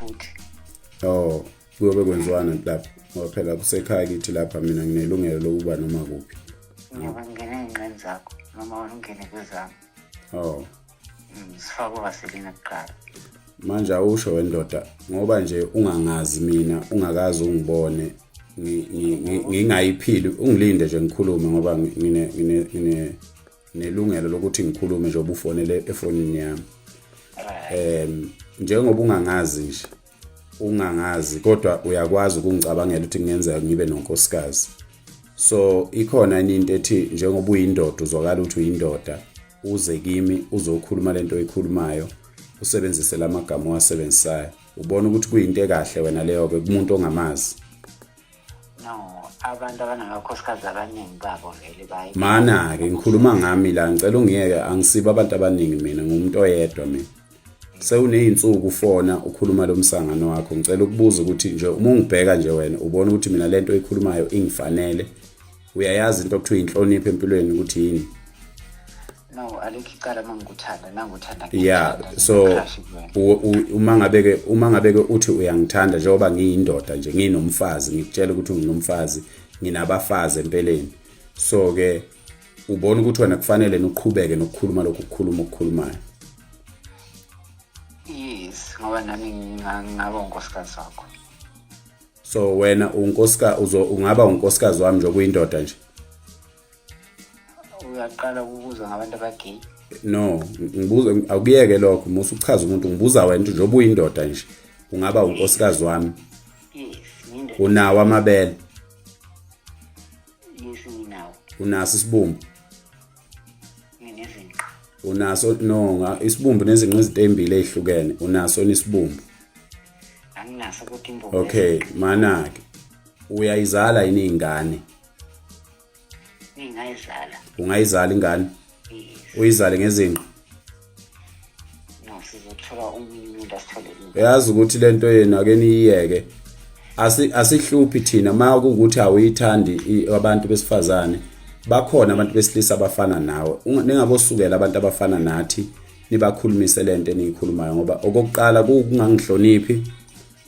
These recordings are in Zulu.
futhi. Oh, kuyobe kwenziwana lapha. Ngoba phela kusekhaya kithi lapha mina nginelungelo lokuba noma kuphi. Ngiyobe ngingena ey'nqeni zakho noma ungene kwezami. Oh. Sifake uVaseline kuqala. Manje awusho wendoda ngoba nje ungangazi mina ungakazi ungibone ngingayiphili ungilinde nje ngikhulume ngoba nelungelo lokuthi ngikhulume nje obufonele efonini yami. Njengoba ungangazi kodwa uyakwazi ukungicabangela ukuthi ngiyenzeka ngibe nonkosikazi. So ikhona into ethi njengoba uyindoda uzwakala ukuthi uyindoda uze kimi uzokhuluma lento oyikhulumayo usebenzise lamagama owasebenzisayo ubona ukuthi kuyinto ekahle wena leyo ke kumuntu ongamazi. No, abantu abanamakhosikazi abaningi babo vele bayi. Mana ke ngikhuluma ngami la ngicela ungiyeke angisiba abantu abaningi mina ngumuntu oyedwa mina. Sewuneyinsuku ufona ukhuluma lo msangano wakho ngicela ukubuza ukuthi nje uma ungibheka nje wena ubona ukuthi mina lento oyikhulumayo ingifanele uyayazi into okuthiwa inhlonipho empilweni ukuthi yini. No, alikho icala mangikuthanda nanguthanda. Yeah, so uma ngabe ke uthi uyangithanda njengoba ngiyindoda nje nginomfazi ngikutshela ukuthi nginomfazi nginabafazi empeleni. So ke ubona ukuthi wena kufanele nokuqhubeke nokukhuluma lokhu ukukhulumayo. Yes, ngoba nami ngingaba unkosikazi wakho. So wena ungaba unkosikazi wami nje kuyindoda nje. Uyaqala ukubuza ngabantu abagay. No, ngibuza akuyeke lokho musu uchaza umuntu ngibuza wena nje oba uyindoda nje ungaba unkosikazi wami. Yes, ngiyindoda. Unawo amabele? Yes, nginawo. Unaso isibumbu? Nginezinqa. Unaso no isibumbu nezinqa izinto ezimbili ezihlukene unaso isibumbu? Anginaso kodwa imbumbu. Okay, mana ke uyayizala yini ingane? Ngingayizala. Ungayizala ingane? Yes. Uyizale ngezinqa? No, sizothola umuntu asitholele. Uyazi ukuthi lento yena ake niyiyeke. Asihluphi thina maku ukuthi awuyithandi abantu besifazane. Bakhona abantu besilisa abafana nawe. Ningabosukela abantu abafana nathi nibakhulumise lento eniyikhulumayo ngoba okokuqala kungangihloniphi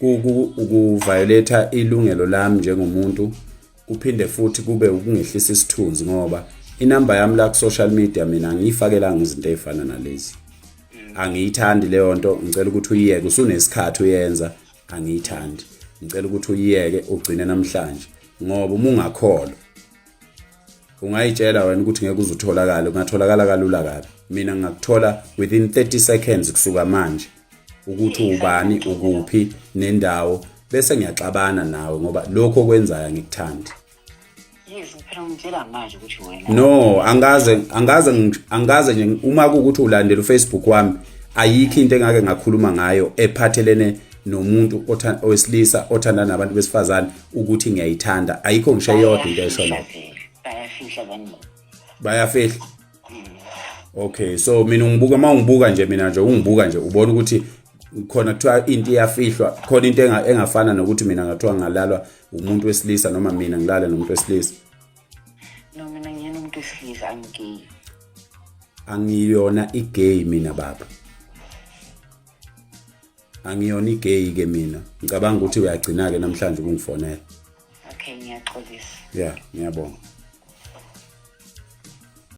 ukuviolate ilungelo lami njengomuntu kuphinde futhi kube ukungehlisa isithunzi ngoba inamba yami la ku social media mina ngiyifakela izinto ezifana nalezi. Angiyithandi leyo nto ngicela ukuthi uyiyeke usunesikhathi uyenza angiyithandi. Ngicela ukuthi uyiyeke ugcine namhlanje ngoba uma ungakholwa ungayitshela wena ukuthi ngeke uzutholakala ungatholakala kalula kabi. Mina ngakuthola within 30 seconds kusuka manje ukuthi ubani ukuphi nendawo bese ngiyaxabana nawe ngoba lokho okwenzayo ngikuthandi. Yes, phela ngitshela manje ukuthi wena. No, angaze nje uma ukuthi ulandela uFacebook wami ayikho into engake ngakhuluma ngayo ephathelene nomuntu owesilisa othanda nabantu besifazane ukuthi ngiyayithanda ayikho ngisho eyodwa into esho la. Bayafihla bani? Bayafihla. Okay, so mina ungibuka nje mina nje ungibuka nje ubona ukuthi khona kuthiwa into iyafihlwa khona into engafana nokuthi mina ngathiwa ngalalwa umuntu wesilisa noma mina ngilale nomuntu wesilisa. No, mina ngiyena umuntu wesilisa angigay. Angiyona igay mina baba. Angiyona igay ke mina. Ngicabanga ukuthi uyagcina ke namhlanje ukungifonela. Okay, ngiyaxolisa. Yeah, ngiyabonga.